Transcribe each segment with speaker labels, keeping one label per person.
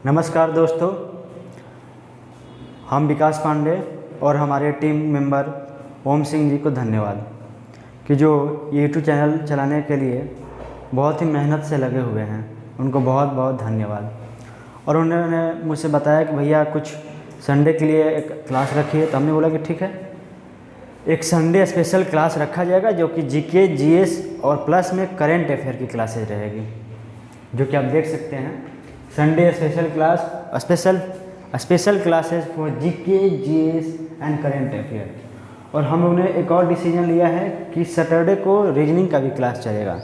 Speaker 1: नमस्कार दोस्तों, हम विकास पांडे और हमारे टीम मेंबर ओम सिंह जी को धन्यवाद कि जो यूट्यूब चैनल चलाने के लिए बहुत ही मेहनत से लगे हुए हैं। उनको बहुत बहुत धन्यवाद। और उन्होंने मुझसे बताया कि भैया कुछ संडे के लिए एक क्लास रखी है, तो हमने बोला कि ठीक है, एक संडे स्पेशल क्लास रखा जाएगा जो कि जीके, जीएस और प्लस में करेंट अफेयर की क्लासेज रहेगी, जो कि आप देख सकते हैं। Sunday special class, special classes for GK, GS and current affair. और हम लोगों ने एक और डिसीजन लिया है कि सैटरडे को रीजनिंग का भी क्लास चलेगा,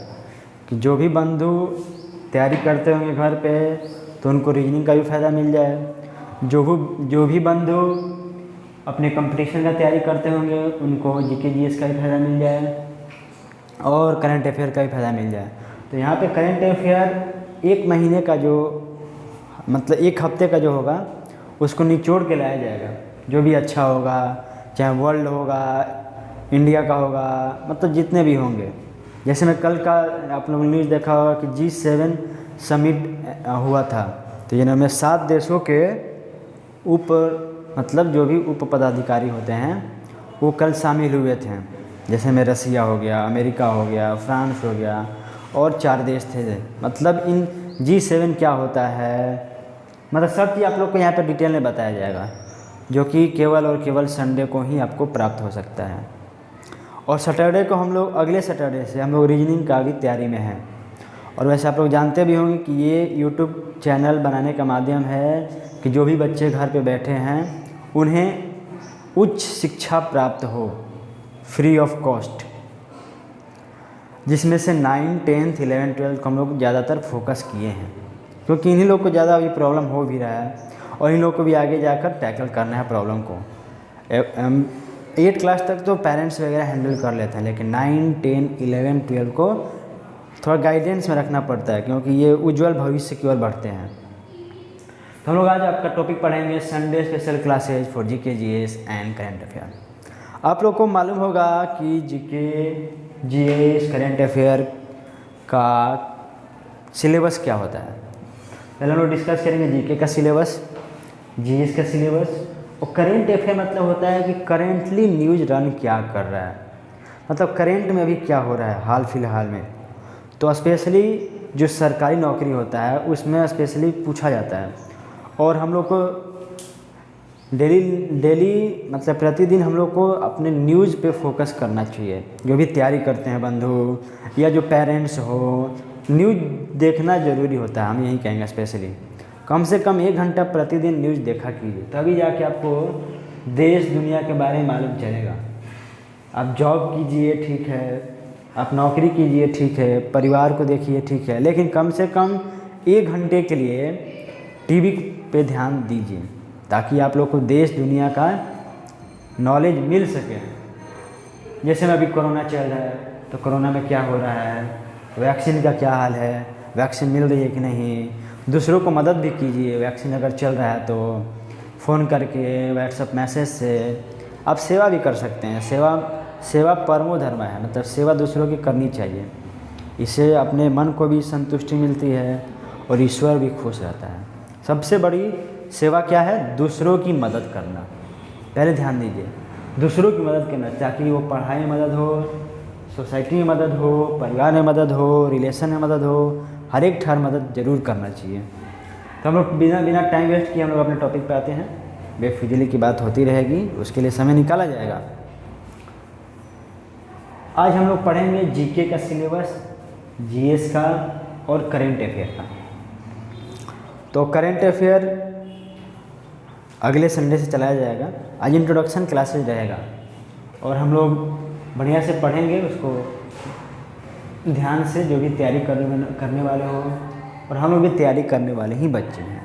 Speaker 1: कि जो भी बंधु तैयारी करते होंगे घर पे तो उनको रीजनिंग का भी फ़ायदा मिल जाए। जो भी बंधु अपने कंपटीशन का तैयारी करते होंगे उनको जीके, जीएस का भी फ़ायदा मिल जाए और करंट अफेयर का भी फ़ायदा मिल जाए। तो यहाँ पे करंट अफेयर एक महीने का मतलब एक हफ्ते का जो होगा उसको निचोड़ के लाया जाएगा। जो भी अच्छा होगा, चाहे वर्ल्ड होगा, इंडिया का होगा, मतलब जितने भी होंगे। जैसे मैं कल का आप लोगों ने न्यूज़ देखा होगा कि G7 समिट हुआ था, तो ये में 7 देशों के मतलब जो भी उप पदाधिकारी होते हैं वो कल शामिल हुए थे। जैसे में रसिया हो गया, अमेरिका हो गया, फ्रांस हो गया और 4 देश थे। मतलब इन G7 क्या होता है, मतलब सब चीज़ आप लोग को यहाँ पर डिटेल में बताया जाएगा, जो कि केवल और केवल संडे को ही आपको प्राप्त हो सकता है। और सैटरडे को हम लोग, अगले सैटरडे से हम लोग रीजनिंग का भी तैयारी में हैं। और वैसे आप लोग जानते भी होंगे कि ये यूट्यूब चैनल बनाने का माध्यम है कि जो भी बच्चे घर पे बैठे हैं उन्हें उच्च शिक्षा प्राप्त हो फ्री ऑफ कॉस्ट, जिसमें से 9, 10th, 11th, 12th को हम लोग ज़्यादातर फोकस किए हैं, क्योंकि इन्हीं लोग को ज़्यादा अभी प्रॉब्लम हो भी रहा है और इन लोग को भी आगे जाकर टैकल करना है प्रॉब्लम को। 8 क्लास तक तो पेरेंट्स वगैरह हैंडल कर लेते हैं, लेकिन 9, 10, 11, 12 को थोड़ा गाइडेंस में रखना पड़ता है, क्योंकि ये उज्जवल भविष्य की ओर बढ़ते हैं। तो हम लोग आज आपका टॉपिक पढ़ेंगे Sunday special classes for GK, GS and current affair. आप लोग को मालूम होगा कि जीके, जीएस, करेंट अफेयर का सिलेबस क्या होता है। पहले हम लोग डिस्कस करेंगे जीके का सिलेबस, जीएस का सिलेबस, और करेंट अफेयर मतलब होता है कि करेंटली न्यूज़ रन क्या कर रहा है, मतलब करेंट में अभी क्या हो रहा है हाल फिलहाल में। तो स्पेशली जो सरकारी नौकरी होता है उसमें स्पेशली पूछा जाता है। और हम लोग को डेली मतलब प्रतिदिन हम लोग को अपने न्यूज़ पे फोकस करना चाहिए। जो भी तैयारी करते हैं बंधु या जो पेरेंट्स हो, न्यूज़ देखना ज़रूरी होता है। हम यही कहेंगे स्पेशली कम से कम 1 घंटा प्रतिदिन न्यूज़ देखा कीजिए, तभी जाके आपको देश दुनिया के बारे में मालूम चलेगा। आप जॉब कीजिए ठीक है, आप नौकरी कीजिए ठीक है, परिवार को देखिए ठीक है, लेकिन कम से कम 1 घंटे के लिए टीवी पे ध्यान दीजिए, ताकि आप लोग को देश दुनिया का नॉलेज मिल सके। जैसे में अभी कोरोना चल रहा है, तो कोरोना में क्या हो रहा है, वैक्सीन का क्या हाल है, वैक्सीन मिल रही है कि नहीं। दूसरों को मदद भी कीजिए, वैक्सीन अगर चल रहा है तो फ़ोन करके, व्हाट्सएप मैसेज से आप सेवा भी कर सकते हैं। सेवा परमो धर्म है, मतलब सेवा दूसरों की करनी चाहिए। इससे अपने मन को भी संतुष्टि मिलती है और ईश्वर भी खुश रहता है। सबसे बड़ी सेवा क्या है? दूसरों की मदद करना। पहले ध्यान दीजिए, दूसरों की मदद करना, ताकि वो पढ़ाई में मदद हो, सोसाइटी में मदद हो, परिवार में मदद हो, रिलेशन में मदद हो, हर एक ठार मदद ज़रूर करना चाहिए। तो हम लोग बिना टाइम वेस्ट किए हम लोग अपने टॉपिक पे आते हैं। बेफिजूली की बात होती रहेगी, उसके लिए समय निकाला जाएगा। आज हम लोग पढ़ेंगे जीके का सिलेबस, जीएस का और करेंट अफेयर का। तो करेंट अफेयर अगले संडे से चलाया जाएगा। आज इंट्रोडक्शन क्लासेज रहेगा और हम लोग बढ़िया से पढ़ेंगे उसको ध्यान से। जो भी तैयारी करने वाले हो, और हम लोग भी तैयारी करने वाले ही बच्चे हैं,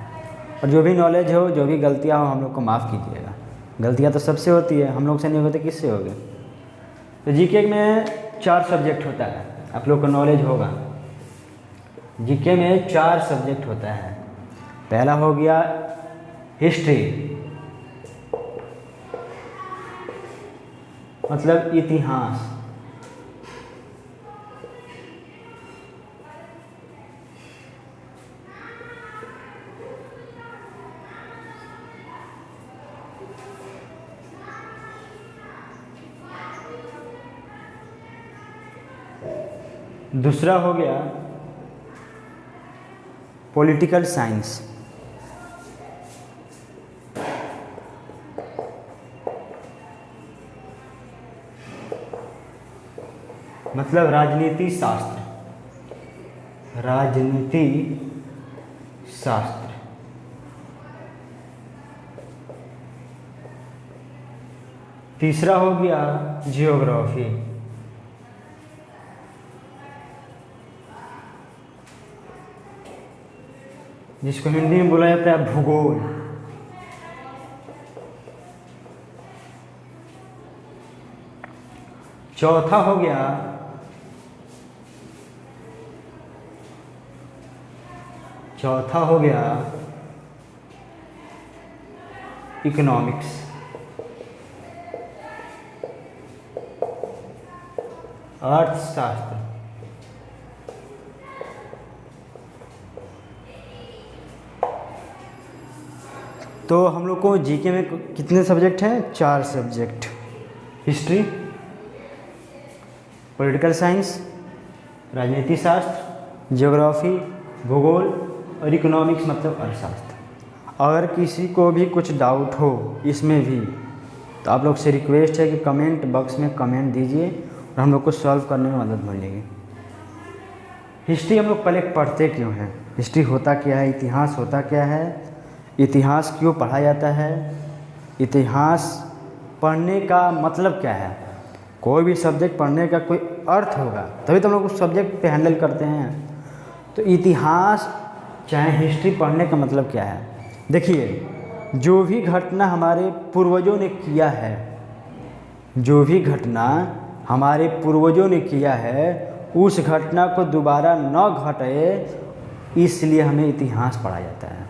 Speaker 1: और जो भी नॉलेज हो, जो भी गलतियां हो, हम लोग को माफ़ कीजिएगा। गलतियां तो सबसे होती है, हम लोग से नहीं होती, किससे होगी। तो जीके में 4 सब्जेक्ट होता है, आप लोग को नॉलेज होगा। जीके में 4 सब्जेक्ट होता है। पहला हो गया हिस्ट्री, मतलब इतिहास। दूसरा हो गया पॉलिटिकल साइंस, मतलब राजनीति शास्त्र, राजनीति शास्त्र। तीसरा हो गया जियोग्राफी, जिसको हिंदी में बोला जाता है भूगोल। चौथा हो गया इकोनॉमिक्स, अर्थशास्त्र। तो हम लोग को जीके में कितने सब्जेक्ट हैं? 4 सब्जेक्ट, हिस्ट्री, पॉलिटिकल साइंस, राजनीति शास्त्र, ज्योग्राफी, भूगोल और इकोनॉमिक्स मतलब अर्थशास्त्र। अगर किसी को भी कुछ डाउट हो इसमें भी तो आप लोग से रिक्वेस्ट है कि कमेंट बॉक्स में कमेंट दीजिए और हम लोग को सॉल्व करने में मदद मिलेगी। हिस्ट्री हम लोग पहले पढ़ते क्यों हैं? हिस्ट्री होता क्या है? इतिहास होता क्या है? इतिहास क्यों पढ़ा जाता है? इतिहास पढ़ने का मतलब क्या है? कोई भी सब्जेक्ट पढ़ने का कोई अर्थ होगा तभी तो हम लोग उस सब्जेक्ट पे हैंडल करते हैं। तो इतिहास चाहे हिस्ट्री पढ़ने का मतलब क्या है? देखिए, जो भी घटना हमारे पूर्वजों ने किया है, जो भी घटना हमारे पूर्वजों ने किया है उस घटना को दोबारा न घटे, इसलिए हमें इतिहास पढ़ा जाता है।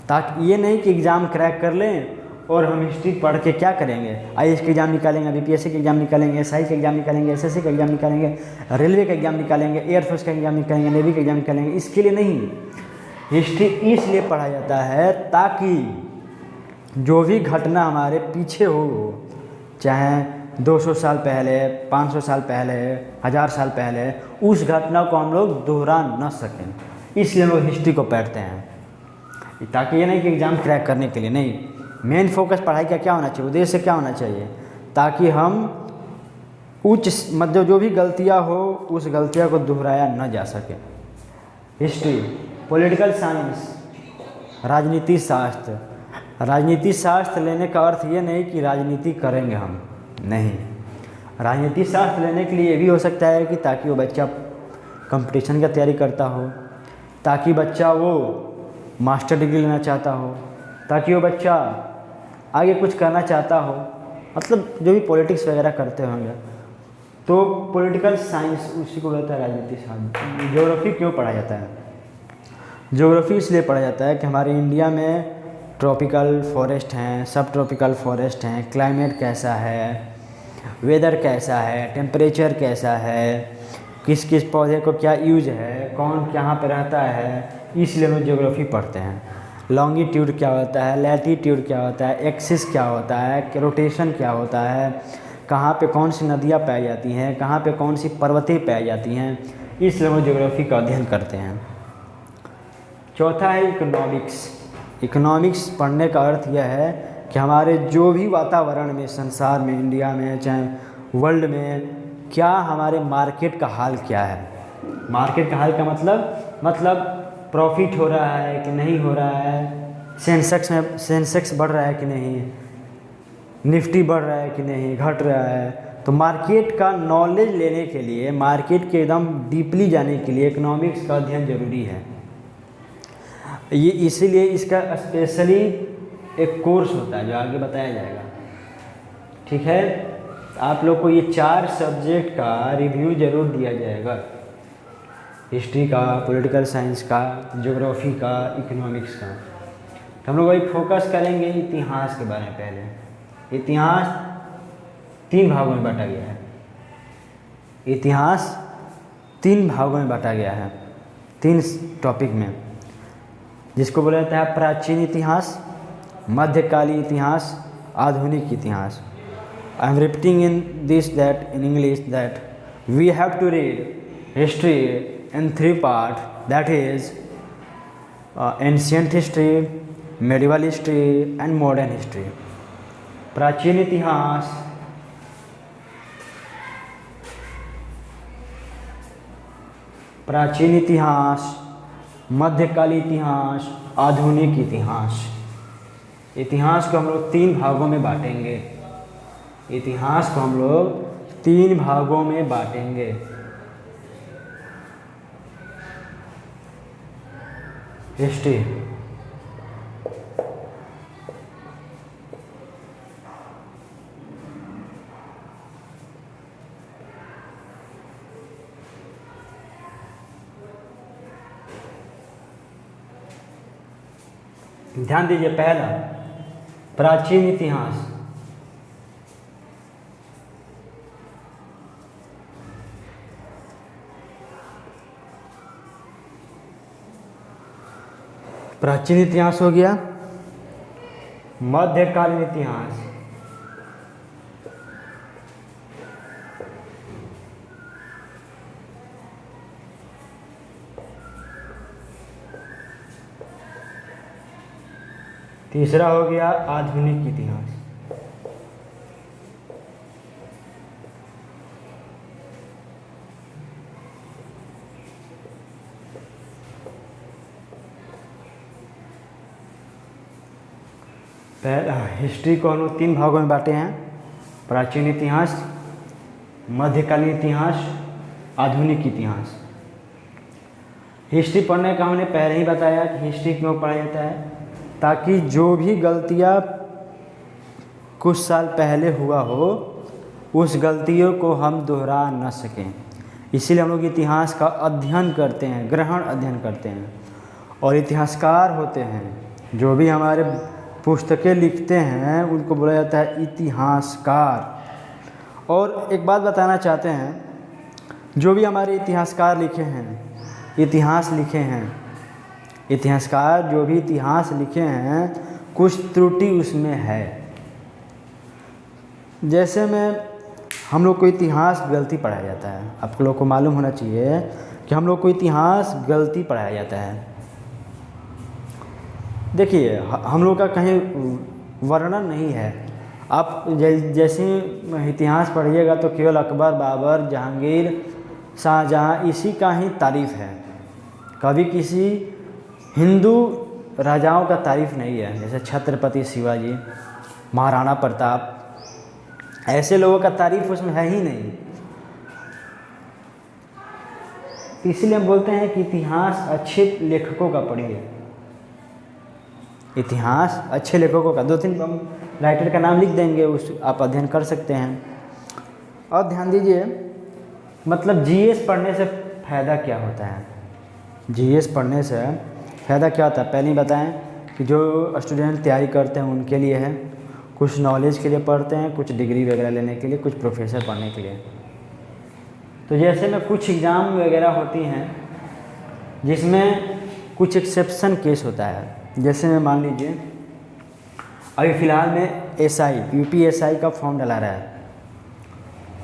Speaker 1: ताकि ये नहीं कि एग्ज़ाम क्रैक कर लें और हम हिस्ट्री पढ़ के क्या करेंगे, आईएएस के एग्ज़ाम निकालेंगे, बीपीएससी के एग्ज़ाम निकालेंगे, एसआई के एग्ज़ाम निकालेंगे, एसएससी का एग्ज़ाम निकालेंगे, रेलवे का एग्ज़ाम निकालेंगे, एयरफोर्स का एग्ज़ाम निकालेंगे, नेवी का एग्ज़ाम निकालेंगे। इसके लिए नहीं, हिस्ट्री इसलिए पढ़ा जाता है ताकि जो भी घटना हमारे पीछे हो, चाहे 200 साल पहले, 500 साल पहले, 1000 साल पहले, उस घटना को हम लोग दोहरा न सकें, इसलिए हम लोग हिस्ट्री को पढ़ते हैं। ताकि ये नहीं कि एग्ज़ाम क्रैक करने के लिए नहीं, मेन फोकस पढ़ाई का क्या होना चाहिए, उद्देश्य क्या होना चाहिए, ताकि हम उच्च मतलब जो भी गलतियाँ हो उस गलतियाँ को दोहराया न जा सके। हिस्ट्री, पॉलिटिकल साइंस, राजनीति शास्त्र। राजनीति शास्त्र लेने का अर्थ ये नहीं कि राजनीति करेंगे हम, नहीं। राजनीति शास्त्र लेने के लिए ये भी हो सकता है कि ताकि वो बच्चा कंपटीशन का तैयारी करता हो, ताकि बच्चा वो मास्टर डिग्री लेना चाहता हो, ताकि वो बच्चा आगे कुछ करना चाहता हो, मतलब जो भी पॉलिटिक्स वगैरह करते होंगे, तो पॉलिटिकल साइंस उसी को कहता है राजनीति शास्त्र। ज्योग्राफी क्यों पढ़ा जाता है? ज्योग्राफी इसलिए पढ़ा जाता है कि हमारे इंडिया में ट्रॉपिकल फॉरेस्ट हैं, सब ट्रॉपिकल फॉरेस्ट हैं, क्लाइमेट कैसा है, वेदर कैसा है, टेम्परेचर कैसा है, किस किस पौधे को क्या यूज है, कौन कहाँ पे रहता है, इसलिए हम ज्योग्राफी पढ़ते हैं। लॉन्गिट्यूड क्या होता है, लैटीट्यूड क्या होता है, एक्सिस क्या होता है, रोटेशन क्या होता है, कहाँ पे कौन सी नदियाँ पाई जाती हैं, कहाँ पे कौन सी पर्वतें पाई जाती हैं, इसलिए हम ज्योग्राफी का अध्ययन करते हैं। चौथा है इकोनॉमिक्स। इकोनॉमिक्स पढ़ने का अर्थ यह है कि हमारे जो भी वातावरण में, संसार में, इंडिया में, चाहे वर्ल्ड में, क्या हमारे मार्केट का हाल क्या है। मार्केट का हाल का मतलब प्रॉफिट हो रहा है कि नहीं हो रहा है, सेंसेक्स बढ़ रहा है कि नहीं, निफ्टी बढ़ रहा है कि नहीं, घट रहा है। तो मार्केट का नॉलेज लेने के लिए, मार्केट के एकदम डीपली जाने के लिए इकोनॉमिक्स का अध्ययन जरूरी है। ये इसीलिए इसका स्पेशली एक कोर्स होता है जो आगे बताया जाएगा, ठीक है। आप लोग को ये 4 सब्जेक्ट का रिव्यू जरूर दिया जाएगा, हिस्ट्री का, पॉलिटिकल साइंस का, ज्योग्राफी का, इकोनॉमिक्स का। तो हम लोग वही फोकस करेंगे इतिहास के बारे में। पहले इतिहास 3 भागों में बांटा गया है। इतिहास 3 भागों में बांटा गया है, 3 टॉपिक में, जिसको बोला जाता है प्राचीन इतिहास, मध्यकालीन इतिहास, आधुनिक इतिहास। I am repeating in this that in English that we have to read history in 3 part, that is ancient history, medieval history and modern history. प्राचीन इतिहास, प्राचीन इतिहास, मध्यकालीन इतिहास, आधुनिक इतिहास। इतिहास को हम लोग 3 भागों में बांटेंगे। इतिहास को हम लोग 3 भागों में बांटेंगे। हिस्ट्री, ध्यान दीजिए। पहला, प्राचीन इतिहास। प्राचीन इतिहास हो गया। मध्यकालीन इतिहास, तीसरा हो गया आधुनिक इतिहास। पहला, हिस्ट्री को हम लोग 3 भागों में बांटे हैं। प्राचीन इतिहास, मध्यकालीन इतिहास, आधुनिक इतिहास। हिस्ट्री पढ़ने का हमने पहले ही बताया कि हिस्ट्री क्यों पढ़ा जाता है, ताकि जो भी गलतियाँ कुछ साल पहले हुआ हो उस गलतियों को हम दोहरा न सकें। इसीलिए हम लोग इतिहास का अध्ययन करते हैं, ग्रहण अध्ययन करते हैं। और इतिहासकार होते हैं, जो भी हमारे पुस्तकें लिखते हैं उनको बोला जाता है इतिहासकार। और एक बात बताना चाहते हैं, जो भी हमारे इतिहासकार लिखे हैं, इतिहास लिखे हैं, इतिहासकार जो भी इतिहास लिखे हैं कुछ त्रुटि उसमें है। जैसे में हम लोग को इतिहास गलती पढ़ाया जाता है, आप लोग को मालूम होना चाहिए कि हम लोग को इतिहास गलती पढ़ाया जाता है। देखिए, हम लोग का कहीं वर्णन नहीं है। आप जैसे इतिहास पढ़िएगा तो केवल अकबर, बाबर, जहांगीर, शाहजहाँ इसी का ही तारीफ़ है। कभी किसी हिंदू राजाओं का तारीफ़ नहीं है, जैसे छत्रपति शिवाजी, महाराणा प्रताप, ऐसे लोगों का तारीफ़ उसमें है ही नहीं। इसलिए हम बोलते हैं कि इतिहास अच्छे लेखकों का पढ़िए। इतिहास अच्छे लेखकों का, 2-3 हम राइटर का नाम लिख देंगे, उस आप अध्ययन कर सकते हैं। और ध्यान दीजिए, मतलब जीएस पढ़ने से फ़ायदा क्या होता है। जीएस पढ़ने से फ़ायदा क्या होता है, पहले ही बताएं कि जो स्टूडेंट तैयारी करते हैं उनके लिए है, कुछ नॉलेज के लिए पढ़ते हैं, कुछ डिग्री वगैरह लेने के लिए, कुछ प्रोफेसर पढ़ने के लिए। तो जैसे में कुछ एग्ज़ाम वगैरह होती हैं जिसमें कुछ एक्सेप्शन केस होता है। जैसे में मान लीजिए अभी फ़िलहाल में एसआई, यूपीएसआई का फॉर्म डला रहा है,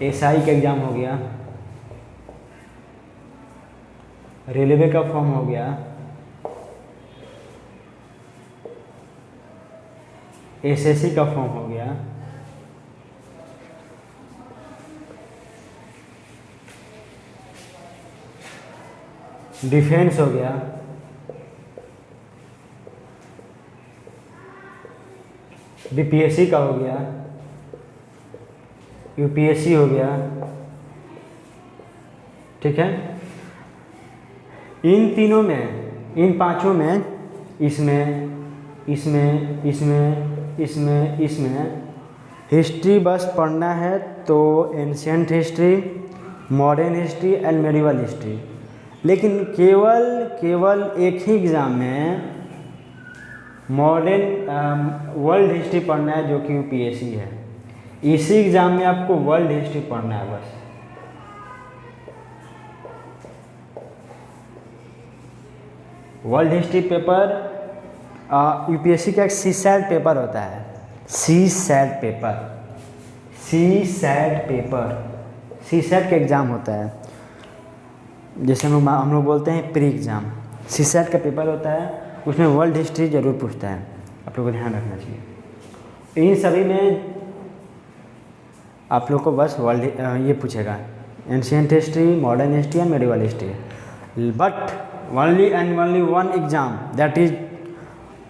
Speaker 1: एसआई का एग्ज़ाम हो गया, रेलवे का फॉर्म हो गया, एसएससी का फॉर्म हो गया, डिफेंस हो गया, बीपीएससी का हो गया, यूपीएससी हो गया। ठीक है, इन तीनों में, इन पांचों में, इसमें इसमें इसमें इसमें इसमें हिस्ट्री बस पढ़ना है तो ancient history, modern history and medieval history. लेकिन केवल एक ही एग्ज़ाम में मॉडर्न वर्ल्ड हिस्ट्री पढ़ना है, जो कि यूपीएससी है। इसी एग्ज़ाम में आपको वर्ल्ड हिस्ट्री पढ़ना है बस। वर्ल्ड हिस्ट्री पेपर यूपीएससी का एक सीसैट पेपर होता है, CSAT paper, CSAT paper, CSAT का एग्ज़ाम होता है। जैसे हम लोग बोलते हैं प्री एग्ज़ाम, सीसेट का पेपर होता है, उसमें वर्ल्ड हिस्ट्री ज़रूर पूछता है, आप लोगों को ध्यान रखना चाहिए। इन सभी में आप लोग को बस वर्ल्ड ये पूछेगा, ancient history, modern history and medieval history, but only and only one exam that is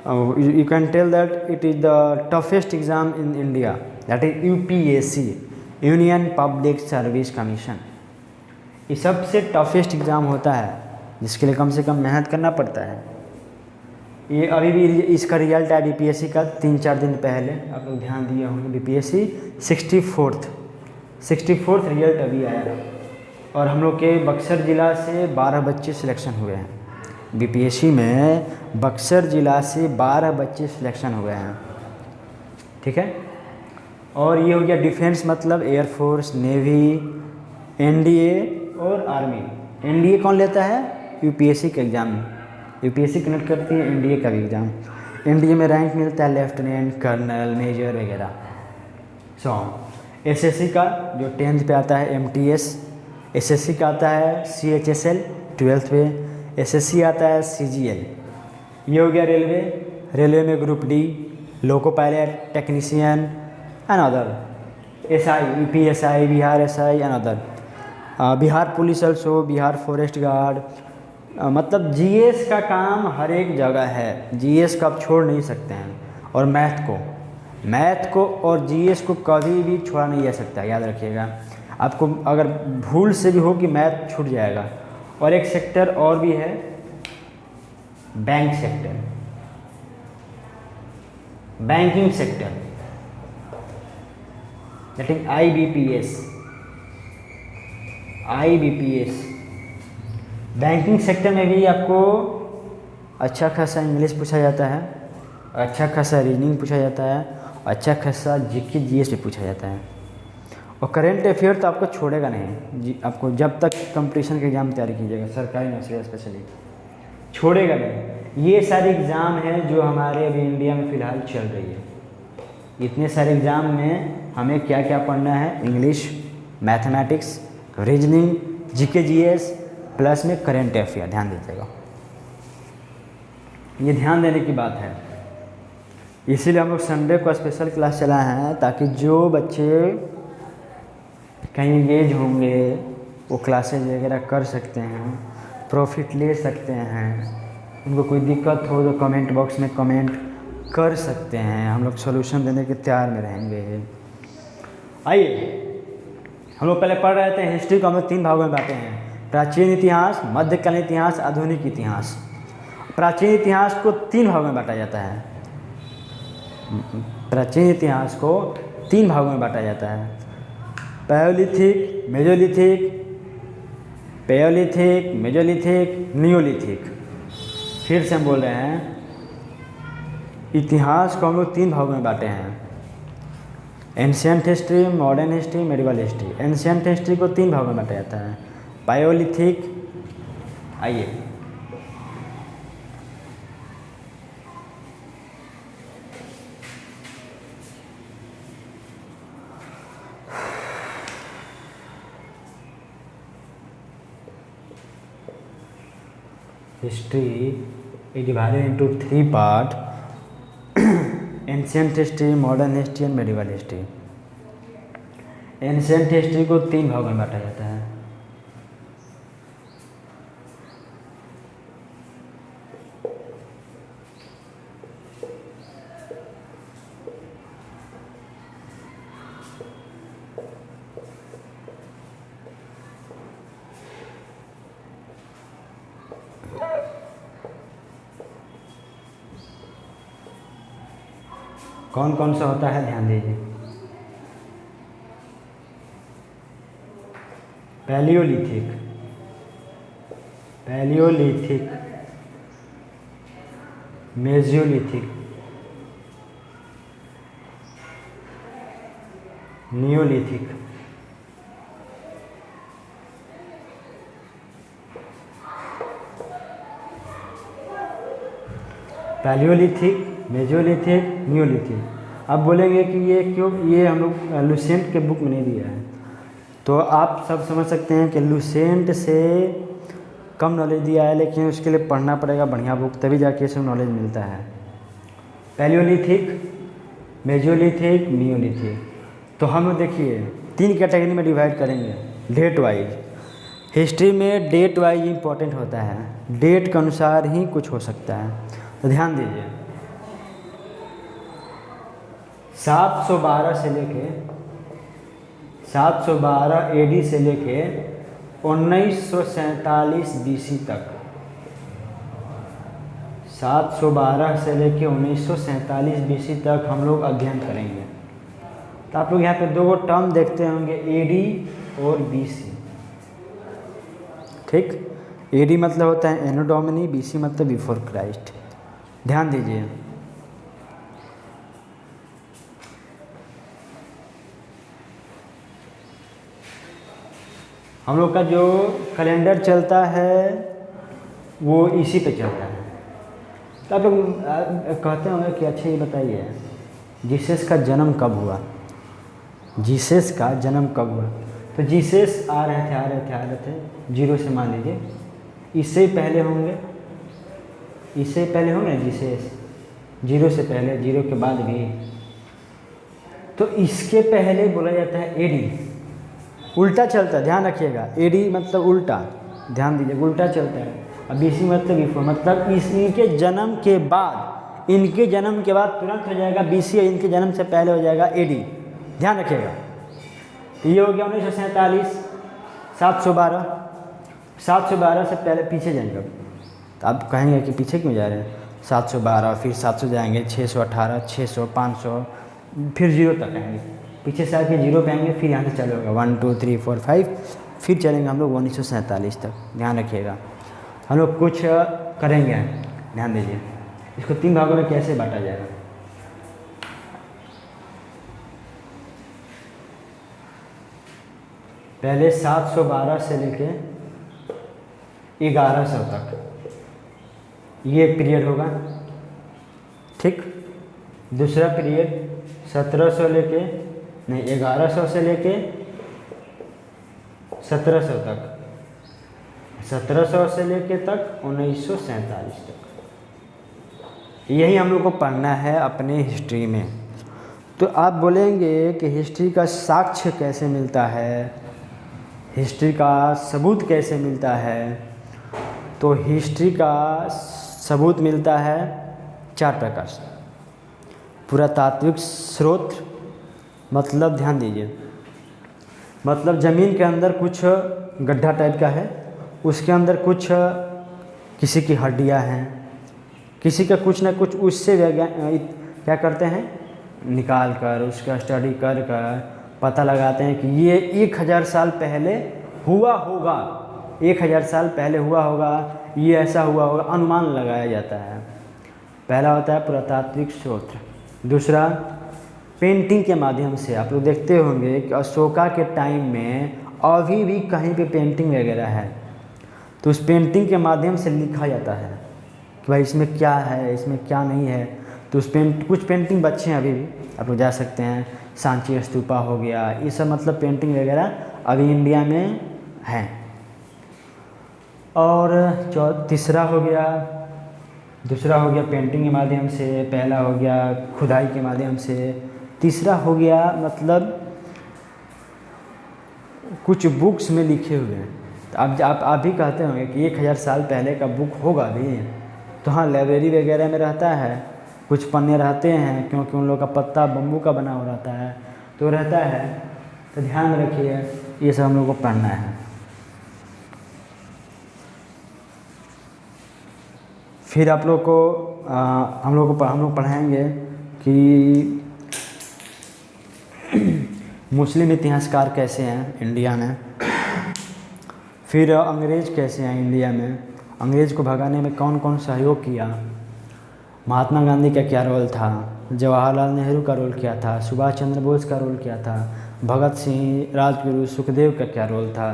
Speaker 1: you can tell that it is the toughest exam in India, that is UPSC, union public service commission. ये सबसे toughest exam होता है जिसके लिए कम से कम मेहनत करना पड़ता है। ये अभी भी इसका रिजल्ट है बीपीएससी का 3-4 दिन पहले, आप लोग ध्यान दिए होंगे। बीपीएससी 64th रिजल्ट अभी आया है, और हम लोग के बक्सर ज़िला से 12 बच्चे सिलेक्शन हुए हैं। बीपीएससी में बक्सर ज़िला से 12 बच्चे सिलेक्शन हुए हैं, ठीक है। और ये हो गया डिफेंस, मतलब एयरफोर्स, नेवी, एनडीए और आर्मी। एनडीए कौन लेता है? यूपीएससी के एग्ज़ाम में, यूपीएससी कनेक्ट करती है एनडीए का भी एग्ज़ाम। एनडीए में रैंक मिलता है लेफ्टिनेंट, कर्नल, मेजर वगैरह। एसएससी का जो 10th पे आता है एमटीएस, एसएससी का आता है सीएचएसएल 12th पे, एसएससी आता है सीजीएल। ये हो गया रेलवे, रेलवे में group D, loco pilot, technician and other. SI, UPSI, Bihar SI and other, Bihar police also, Bihar forest guard. मतलब जीएस का काम हर एक जगह है, जीएस को आप छोड़ नहीं सकते हैं। और मैथ को और जीएस को कभी भी छोड़ा नहीं जा सकता, याद रखिएगा। आपको अगर भूल से भी हो कि मैथ छूट जाएगा। और एक सेक्टर और भी है, bank sector, banking sector, that is IBPS. Banking sector में भी आपको अच्छा खासा इंग्लिश पूछा जाता है, अच्छा खासा रीजनिंग पूछा जाता है, अच्छा खासा जीके जीएस भी पूछा जाता है। और करेंट अफेयर तो आपको छोड़ेगा नहीं जी, आपको जब तक कंपटीशन के एग्ज़ाम तैयारी कीजिएगा, सरकारी नौकरी स्पेशली, छोड़ेगा नहीं। ये सारे एग्ज़ाम हैं जो हमारे अभी इंडिया में फ़िलहाल चल रही है। इतने सारे एग्ज़ाम में हमें क्या क्या पढ़ना है? English, mathematics, reasoning, GK GS, plus में करेंट अफेयर। ध्यान दीजिएगा, ये ध्यान देने की बात है। इसीलिए हम लोग संडे को स्पेशल क्लास चलाए हैं, ताकि जो बच्चे कहीं एंगेज होंगे वो क्लासेज वगैरह कर सकते हैं, प्रॉफिट ले सकते हैं। उनको कोई दिक्कत हो तो कमेंट बॉक्स में कमेंट कर सकते हैं, हम लोग सॉल्यूशन देने के तैयार में रहेंगे। आइए, हम लोग पहले पढ़ रहे थे हिस्ट्री को हम लोग 3 भागों में बांटे हैं, प्राचीन इतिहास, मध्यकालीन इतिहास, आधुनिक इतिहास। प्राचीन इतिहास को 3 भागों में बांटा जाता है। प्राचीन इतिहास को 3 भागों में बांटा जाता है, पैलियोलिथिक, मेजोलिथिक, नियोलिथिक। फिर से हम बोल रहे हैं, इतिहास को हम लोग 3 भागों में बांटे हैं, ancient history, modern history, medieval history. Ancient history को 3 भागों में बांटा जाता है, पैलियोलिथिक। आइए, history is divided into 3 parts, ancient history, modern history and medieval history. Ancient history को 3 भागों में बांटा जाता है, कौन कौन सा होता है? ध्यान दीजिए, palaeolithic, mesolithic, neolithic. Palaeolithic, mesolithic, neolithic. अब बोलेंगे कि ये क्यों, ये हम लोग लुसेंट के बुक में नहीं दिया है। तो आप सब समझ सकते हैं कि लुसेंट से कम नॉलेज दिया है, लेकिन उसके लिए पढ़ना पड़ेगा बढ़िया बुक, तभी जाके इसमें नॉलेज मिलता है। Palaeolithic, mesolithic, Neolithic. तो हम देखिए 3 कैटेगरी में डिवाइड करेंगे डेट वाइज। हिस्ट्री में डेट वाइज इम्पोर्टेंट होता है, डेट के अनुसार ही कुछ हो सकता है। तो ध्यान दीजिए 712 से लेके 712 एडी से लेके 1947 बीसी तक, 712 से लेके 1947 बीसी तक हम लोग अध्ययन करेंगे। तो आप लोग यहाँ पे 2 टर्म देखते होंगे, एडी और बीसी। ठीक, एडी मतलब होता है एनो डोमिनी, बीसी मतलब बिफोर क्राइस्ट। ध्यान दीजिए हम लोग का जो कैलेंडर चलता है वो इसी पे चलता है। तो आप लोग कहते होंगे कि अच्छा ये बताइए जीसस का जन्म कब हुआ, जीसस का जन्म कब हुआ। तो जीसस आ रहे थे 0 से, मान लीजिए इससे पहले होंगे, इससे पहले होंगे जीसस, 0 से पहले, 0 के बाद भी। तो इसके पहले बोला जाता है एडी, उल्टा चलता है, ध्यान रखिएगा। एडी मतलब उल्टा, ध्यान दीजिए उल्टा चलता है। अब बीसी मतलब बिफोर, मतलब इनके जन्म के बाद, इनके जन्म के बाद तुरंत हो जाएगा बीसी, इनके जन्म से पहले हो जाएगा एडी। ध्यान रखिएगा। तो ये हो गया 1947, 712 से पहले पीछे जाएंगे। तो आप कहेंगे कि पीछे क्यों जा रहे हैं, 712 फिर 700 जाएंगे, 618, 600, 500, फिर 0 तक आएंगे। पीछे से आके 0 पे आएंगे, फिर यहाँ से चालू होगा 1 2 3 4 5, फिर चलेंगे हम लोग 1947 तक। ध्यान रखिएगा हम लोग कुछ करेंगे। ध्यान दीजिए इसको 3 भागों में कैसे बांटा जाएगा। पहले 712 से लेके 1100 तक ये एक पीरियड होगा। ठीक, दूसरा पीरियड 1700 लेके नहीं 1100 से लेके 1700 तक, 1700 से लेके तक 1947 तक। यही हम लोग को पढ़ना है अपने हिस्ट्री में। तो आप बोलेंगे कि हिस्ट्री का साक्ष्य कैसे मिलता है, हिस्ट्री का सबूत कैसे मिलता है। तो हिस्ट्री का सबूत मिलता है 4 प्रकार से। पुरातात्विक स्रोत, मतलब ध्यान दीजिए, मतलब ज़मीन के अंदर कुछ गड्ढा टाइप का है, उसके अंदर कुछ किसी की हड्डियां हैं, किसी का कुछ ना कुछ, उससे क्या करते हैं निकाल कर उसका स्टडी कर पता लगाते हैं कि ये 1000 साल पहले हुआ होगा, 1000 साल पहले हुआ होगा, ये ऐसा हुआ होगा, अनुमान लगाया जाता है। पहला होता है पुरातात्विक स्रोत। दूसरा पेंटिंग के माध्यम से। आप लोग देखते होंगे कि अशोका के टाइम में अभी भी कहीं पे पेंटिंग वगैरह है, तो उस पेंटिंग के माध्यम से लिखा जाता है कि भाई इसमें क्या है, इसमें क्या नहीं है। तो उस कुछ पेंटिंग बच्चे हैं अभी भी, आप लोग जा सकते हैं। सांची स्तूपा हो गया, ये सब मतलब पेंटिंग वगैरह अभी इंडिया में है। और तीसरा हो गया, दूसरा हो गया पेंटिंग के माध्यम से, पहला हो गया खुदाई के माध्यम से, तीसरा हो गया मतलब कुछ बुक्स में लिखे हुए हैं। तो आप भी कहते होंगे कि 1000 साल पहले का बुक होगा भी। तो हाँ, लाइब्रेरी वगैरह में रहता है, कुछ पन्ने रहते हैं, क्योंकि उन लोग का पत्ता बम्बू का बना हुआ रहता है, तो रहता है। तो ध्यान में रखिए, ये सब हम लोग को पढ़ना है। फिर आप लोग को हम लोग पढ़ाएंगे कि मुस्लिम इतिहासकार कैसे हैं इंडिया में, फिर अंग्रेज़ कैसे हैं इंडिया में, अंग्रेज़ को भगाने में कौन कौन सहयोग किया, महात्मा गांधी का क्या रोल था, जवाहरलाल नेहरू का रोल क्या था, सुभाष चंद्र बोस का रोल क्या था, भगत सिंह, राजगुरु, सुखदेव का क्या रोल था।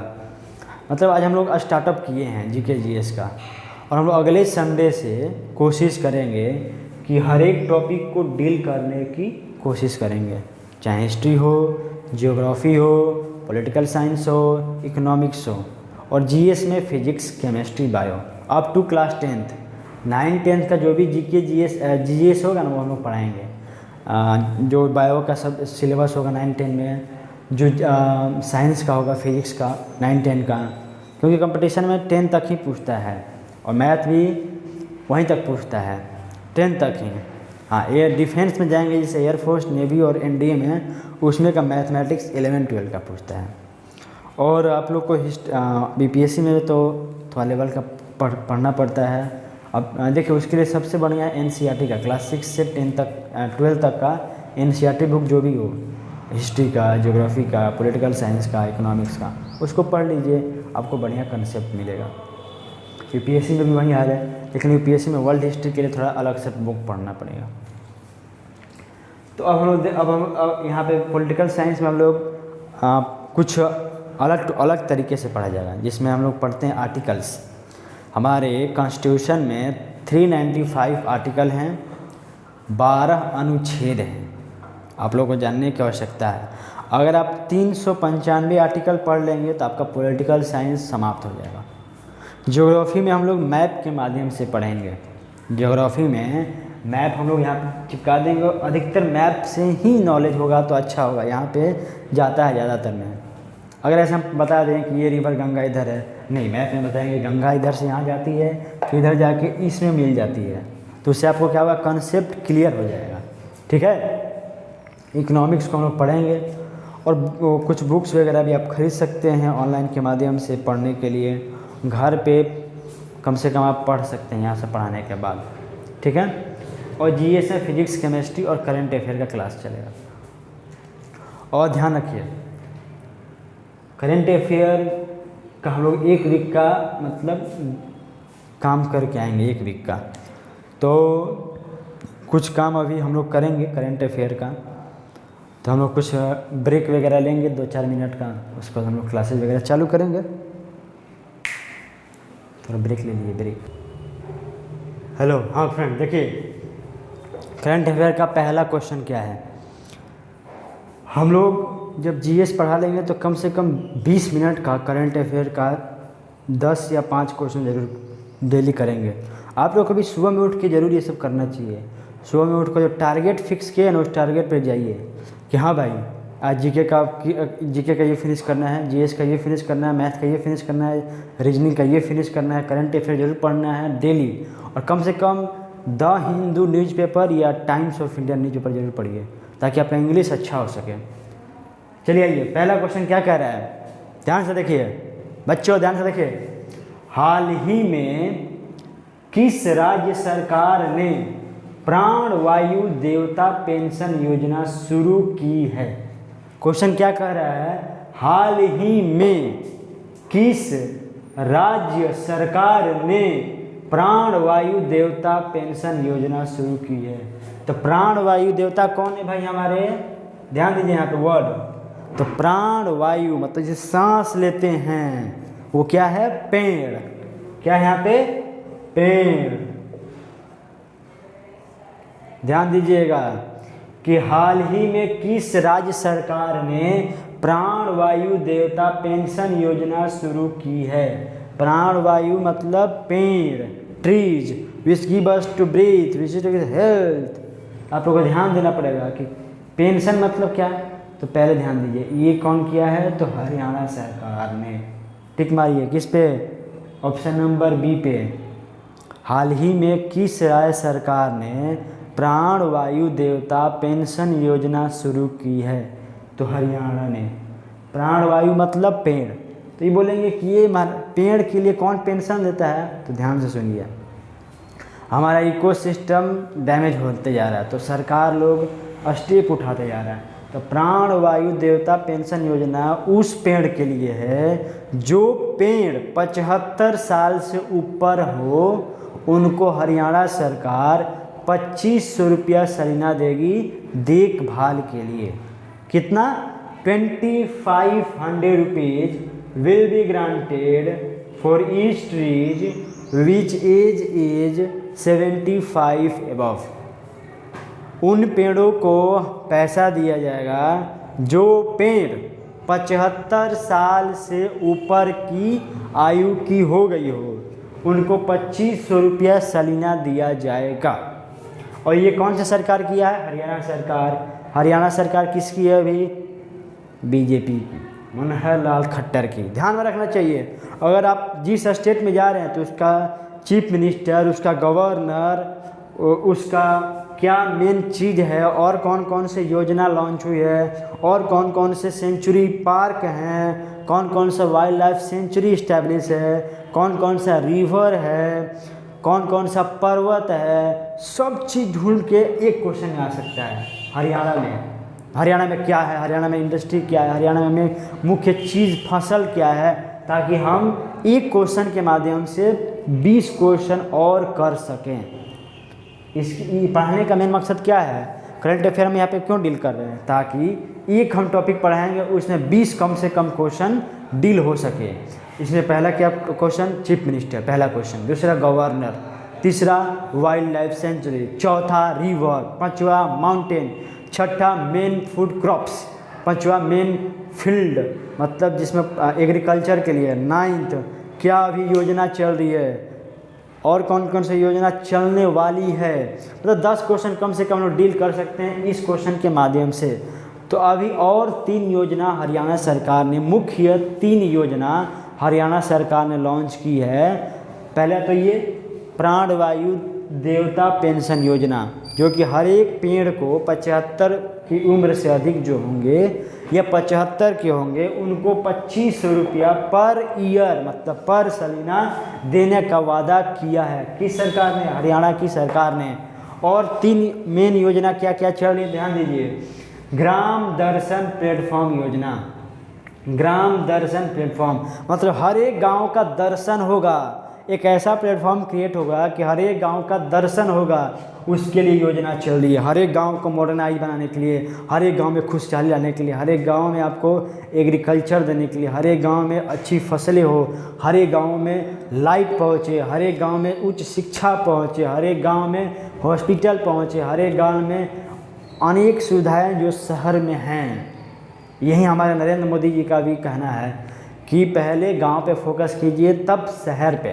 Speaker 1: मतलब आज हम लोग स्टार्टअप किए हैं जीके जीएस का, और हम लोग अगले संडे से कोशिश करेंगे कि हर एक टॉपिक को डील करने की कोशिश करेंगे, चाहे हिस्ट्री हो, जियोग्राफी हो, पॉलिटिकल साइंस हो, इकोनॉमिक्स हो, और जीएस में physics, chemistry, bio up to class 10th। 9-10 का जो भी जीके जीएस होगा ना वो हम लोग पढ़ाएंगे। जो बायो का सब सिलेबस होगा 9-10 में, जो साइंस का होगा, फिजिक्स का 9-10 का, क्योंकि कंपटीशन में 10 तक ही पूछता है और मैथ भी वहीं तक पूछता है, 10 तक ही। हाँ, एयर डिफेंस में जाएंगे जैसे एयरफोर्स, नेवी और एनडीए में, उसमें का मैथमेटिक्स 11-12 का पूछता है। और आप लोग को बीपीएससी में तो थोड़ा लेवल का पढ़ना पड़ता है। अब देखिए उसके लिए सबसे बढ़िया एनसीईआरटी का क्लास 6 से 10 तक 12 तक का एनसीईआरटी बुक जो भी हो, हिस्ट्री का, ज्योग्राफी का, पॉलिटिकल साइंस का, इकोनॉमिक्स का, उसको पढ़ लीजिए, आपको बढ़िया कंसेप्ट मिलेगा। यूपीएससी में भी वही हाल है, लेकिन यूपीएससी में वर्ल्ड हिस्ट्री के लिए थोड़ा अलग से बुक पढ़ना पड़ेगा। तो अब हम यहाँ पे पॉलिटिकल साइंस में हम लोग कुछ अलग तरीके से पढ़ा जाएगा, जिसमें हम लोग पढ़ते हैं आर्टिकल्स। हमारे कॉन्स्टिट्यूशन में 395 आर्टिकल हैं, 12 अनुच्छेद हैं। आप लोगों को जानने की आवश्यकता है। अगर आप 395 आर्टिकल पढ़ लेंगे तो आपका पॉलिटिकल साइंस समाप्त हो जाएगा। ज्योग्राफी में हम लोग मैप के माध्यम से पढ़ेंगे। ज्योग्राफी में मैप हम लोग यहाँ पे चिपका देंगे, और अधिकतर मैप से ही नॉलेज होगा तो अच्छा होगा। यहाँ पे जाता है ज़्यादातर में। अगर ऐसे हम बता दें कि ये रिवर गंगा इधर है, नहीं, मैप में बताएंगे गंगा इधर से यहाँ जाती है, तो इधर जाके इसमें मिल जाती है, तो उससे आपको क्या होगा, कंसेप्ट क्लियर हो जाएगा। ठीक है। इकोनॉमिक्स को हम लोग पढ़ेंगे, और कुछ बुक्स वगैरह भी आप खरीद सकते हैं ऑनलाइन के माध्यम से पढ़ने के लिए। घर पे कम से कम आप पढ़ सकते हैं यहाँ से पढ़ाने के बाद। ठीक है। और जीएस में फिजिक्स, केमिस्ट्री और करंट अफेयर का क्लास चलेगा। और ध्यान रखिए, करंट अफेयर का हम लोग 1 वीक का मतलब काम करके आएंगे, 1 वीक का। तो कुछ काम अभी हम लोग करेंगे करंट अफेयर का, तो हम लोग कुछ ब्रेक वगैरह लेंगे 2-4 मिनट का, उसको हम लोग क्लासेस वगैरह चालू करेंगे। थोड़ा ब्रेक ले लीजिए, ब्रेक। हेलो, हाँ फ्रेंड, देखिए करंट अफेयर का पहला क्वेश्चन क्या है। हम लोग जब जीएस पढ़ा लेंगे तो कम से कम 20 मिनट का करंट अफेयर का 10 या 5 क्वेश्चन जरूर डेली करेंगे। आप लोग कभी सुबह में उठ के ज़रूर ये सब करना चाहिए। सुबह में उठ कर जो टारगेट फिक्स किए ना, उस टारगेट पर जाइए कि हाँ भाई, आज जीके का ये फिनिश करना है, जीएस का ये फिनिश करना है, मैथ का ये फिनिश करना है, रीजनिंग का ये फिनिश करना है, करंट अफेयर जरूर पढ़ना है डेली। और कम से कम द हिंदू न्यूज़पेपर या टाइम्स ऑफ इंडिया न्यूज़पेपर जरूर पढ़िए, ताकि आपका इंग्लिश अच्छा हो सके। चलिए आइए, पहला क्वेश्चन क्या कह रहा है, ध्यान से देखिए बच्चों, ध्यान से देखिए। हाल ही में किस राज्य सरकार ने प्राण वायु देवता पेंशन योजना शुरू की है। क्वेश्चन क्या कह रहा है, हाल ही में किस राज्य सरकार ने प्राण वायु देवता पेंशन योजना शुरू की है। तो प्राण वायु देवता कौन है भाई हमारे, ध्यान दीजिए यहाँ पे वर्ड। तो प्राण वायु मतलब जो सांस लेते हैं वो क्या है, पेड़। क्या है यहाँ पे, पेड़। ध्यान दीजिएगा कि हाल ही में किस राज्य सरकार ने प्राण वायु देवता पेंशन योजना शुरू की है। प्राण वायु मतलब पेड़, trees which give us to breathe, which is health. आप लोगों को ध्यान देना पड़ेगा कि पेंशन मतलब क्या है। तो पहले ध्यान दीजिए, ये कौन किया है, तो हरियाणा सरकार ने। टिक मारिए किस पे, ऑप्शन नंबर बी पे। हाल ही में किस राज्य सरकार ने प्राण वायु देवता पेंशन योजना शुरू की है, तो हरियाणा ने। प्राण वायु मतलब पेड़। तो ये बोलेंगे कि ये पेड़ के लिए कौन पेंशन देता है, तो ध्यान से सुनिए। हमारा इकोसिस्टम डैमेज होते जा रहा है, तो सरकार लोग स्टेप उठाते जा रहा है। तो प्राण वायु देवता पेंशन योजना उस पेड़ के लिए है जो पेड़ 75 साल से ऊपर हो, उनको हरियाणा सरकार 2500 रुपया सलीना देगी देखभाल के लिए। कितना, 2500 rupees will be granted for each trees which age is 75 above। उन पेड़ों को पैसा दिया जाएगा जो पेड़ 75 साल से ऊपर की आयु की हो गई हो, उनको 2500 रुपया सालाना दिया जाएगा। और ये कौन सा सरकार किया है? हरियाणा सरकार। हरियाणा सरकार किसकी है अभी? बीजेपी की, मनोहर लाल खट्टर की। ध्यान में रखना चाहिए, अगर आप जिस स्टेट में जा रहे हैं तो उसका चीफ मिनिस्टर, उसका गवर्नर, उसका क्या मेन चीज़ है, और कौन कौन से योजना लॉन्च हुई है, और कौन कौन से सेंचुरी पार्क हैं, कौन कौन सा वाइल्ड लाइफ सेंचुरी इस्टेब्लिश है, कौन कौन सा रिवर है, कौन कौन सा पर्वत है, सब चीज़ ढूंढ के एक क्वेश्चन में आ सकता है। हरियाणा में, हरियाणा में क्या है, हरियाणा में इंडस्ट्री क्या है, हरियाणा में मुख्य चीज़ फसल क्या है, ताकि हम एक क्वेश्चन के माध्यम से 20 क्वेश्चन और कर सकें। इसकी पढ़ाने का मेन मकसद क्या है? करंट अफेयर में यहाँ पे क्यों डील कर रहे हैं? ताकि एक हम टॉपिक पढ़ाएंगे उसमें 20 कम से कम क्वेश्चन डील हो सके। इसमें पहला क्या क्वेश्चन? चीफ मिनिस्टर, पहला क्वेश्चन। दूसरा गवर्नर, तीसरा वाइल्ड लाइफ सेंचुरी, चौथा रिवर, पांचवा माउंटेन, छठा मेन फूड क्रॉप्स, पांचवा मेन फील्ड मतलब जिसमें एग्रीकल्चर के लिए, नाइन्थ क्या अभी योजना चल रही है और कौन कौन सी योजना चलने वाली है। मतलब 10 क्वेश्चन कम से कम लोग डील कर सकते हैं इस क्वेश्चन के माध्यम से। तो अभी और 3 योजना हरियाणा सरकार ने, मुख्य 3 योजना हरियाणा सरकार ने लॉन्च की है। पहला तो ये प्राणवायु देवता पेंशन योजना, जो कि हर एक पेड़ को 75 की उम्र से अधिक जो होंगे या 75 के होंगे उनको 2500 रुपया पर ईयर मतलब पर सालाना देने का वादा किया है। किस सरकार ने? हरियाणा की सरकार ने। और 3 मेन योजना क्या क्या चल रही है ध्यान दीजिए। ग्राम दर्शन प्लेटफॉर्म योजना, ग्राम दर्शन प्लेटफॉर्म मतलब हर एक गांव का दर्शन होगा, एक ऐसा प्लेटफॉर्म क्रिएट होगा कि हर एक गांव का दर्शन होगा, उसके लिए योजना चल रही है। हर एक गांव को मॉडर्नाइज बनाने के लिए, हर एक गांव में खुशहाली लाने के लिए, हर एक गांव में आपको एग्रीकल्चर देने के लिए, हर एक गांव में अच्छी फसलें हो, हर एक गांव में लाइट पहुंचे, हर एक गांव में उच्च शिक्षा पहुंचे, हर एक गांव में हॉस्पिटल पहुंचे, हर एक गांव में अनेक सुविधाएँ जो शहर में हैं। यही हमारे नरेंद्र मोदी जी का भी कहना है कि पहले गांव पे फोकस कीजिए तब शहर पे।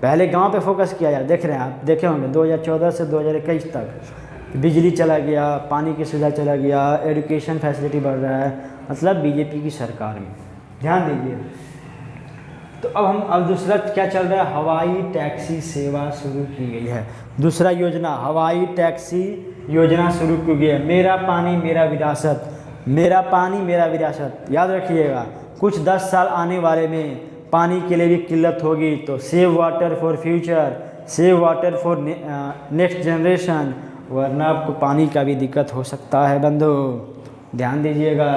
Speaker 1: पहले गांव पे फोकस किया जाए। देख रहे हैं आप, देखे होंगे 2014 से 2021 तक बिजली चला गया, पानी की सुविधा चला गया, एजुकेशन फैसिलिटी बढ़ रहा है, मतलब बीजेपी की सरकार में। ध्यान दीजिए। तो अब दूसरा क्या चल रहा है? हवाई टैक्सी सेवा शुरू की गई है। दूसरा योजना हवाई टैक्सी योजना शुरू की गई है। मेरा पानी मेरा विरासत, मेरा पानी मेरा विरासत। याद रखिएगा, कुछ 10 साल आने वाले में पानी के लिए भी किल्लत होगी, तो save water for future, save water for next generation, वरना आपको पानी का भी दिक्कत हो सकता है बंधु। ध्यान दीजिएगा,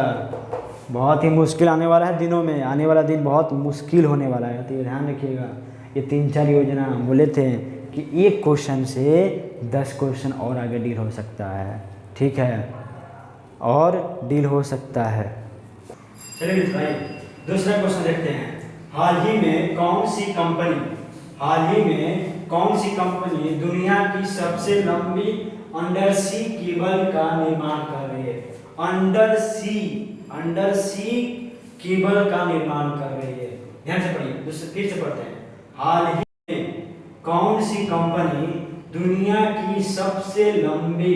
Speaker 1: बहुत ही मुश्किल आने वाला है दिनों में, आने वाला दिन बहुत मुश्किल होने वाला है, तो ये ध्यान रखिएगा। ये 3-4 योजना हम बोले थे कि एक क्वेश्चन से 10 क्वेश्चन और आगे डील हो सकता है, ठीक है, और डील हो सकता है। चलिए भाई दूसरा क्वेश्चन देखते हैं। हाल ही में कौन सी कंपनी दुनिया की सबसे लंबी अंडर सी केबल का निर्माण कर रही है? अंडर सी केबल का निर्माण कर रही है। ध्यान से पढ़िए, फिर से पढ़ते हैं। हाल ही में कौन सी कंपनी दुनिया की सबसे लंबी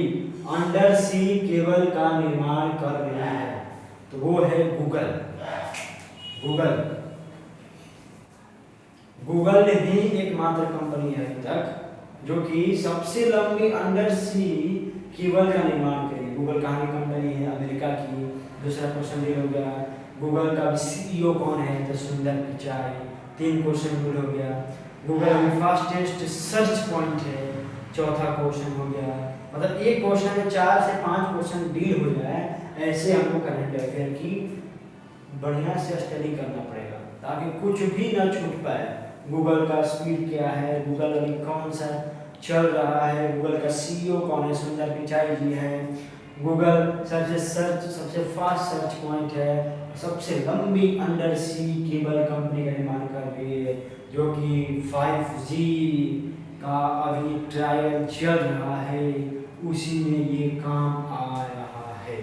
Speaker 1: अंडर सी केबल का निर्माण कर रही है? तो वो है गूगल ही एकमात्र कंपनी है अभी तक जो कि सबसे लंबी अंडर सी केबल का निर्माण करेगी। गूगल कहाँ की कंपनी है? अमेरिका की। दूसरा क्वेश्चन ये हो गया, गूगल का सीईओ कौन है? तो सुंदर पिचाई। 3 क्वेश्चन हो गया। गूगल अभी फास्टेस्ट सर्च पॉइंट है, चौथा क्वेश्चन हो गया। मतलब एक क्वेश्चन में 4 से 5 क्वेश्चन डील हो जाए, ऐसे हमको करंट अफेयर की बढ़िया से स्टडी करना पड़ेगा ताकि कुछ भी ना छूट पाए। गूगल का स्पीड क्या है, गूगल अभी कौन सा चल रहा है, गूगल का सीईओ कौन है? सुंदर पिचाई जी है। गूगल सबसे फास्ट सर्च पॉइंट है, सबसे लंबी अंडर सी केबल कंपनी का निर्माण कर रही है, जो कि 5G का अभी ट्रायल चल रहा है, उसी में ये काम आ रहा है,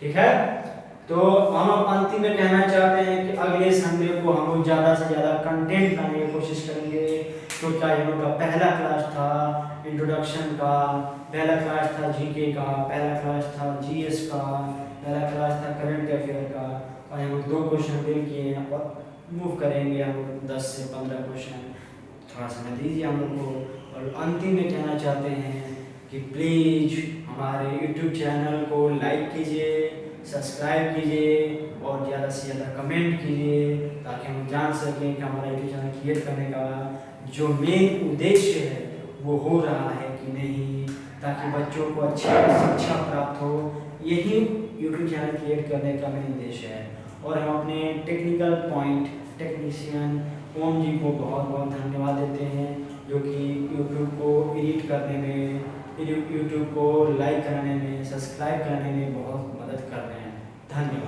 Speaker 1: ठीक है। तो हम अब अंतिम में कहना चाहते हैं कि अगले संडे को हम लोग ज़्यादा से ज़्यादा कंटेंट लाने की कोशिश करेंगे। तो क्या हम लोग का पहला क्लास था इंट्रोडक्शन का, पहला क्लास था जीके का, पहला क्लास था जीएस का, पहला क्लास था करंट अफेयर का। और हम लोग 2 क्वेश्चन डील किए हैं और मूव करेंगे हम लोग 10 से 15 क्वेश्चन। थोड़ा समय दीजिए हम लोग को। और अंतिम में कहना चाहते हैं कि प्लीज़ हमारे यूट्यूब चैनल को लाइक कीजिए, सब्सक्राइब कीजिए और ज़्यादा से ज़्यादा कमेंट कीजिए, ताकि हम जान सकें कि हमारा यूट्यूब चैनल क्रिएट करने का जो मेन उद्देश्य है वो हो रहा है कि नहीं, ताकि बच्चों को अच्छी शिक्षा प्राप्त हो। यही यूट्यूब चैनल क्रिएट करने का मेन उद्देश्य है। और हम अपने टेक्निकल पॉइंट टेक्नीशियन ओम जी को बहुत बहुत धन्यवाद देते हैं, जो कि यूट्यूब को एडिट करने में, यूट्यूब को लाइक कराने में, सब्सक्राइब करने में बहुत मदद कर रहे हैं। धन्यवाद।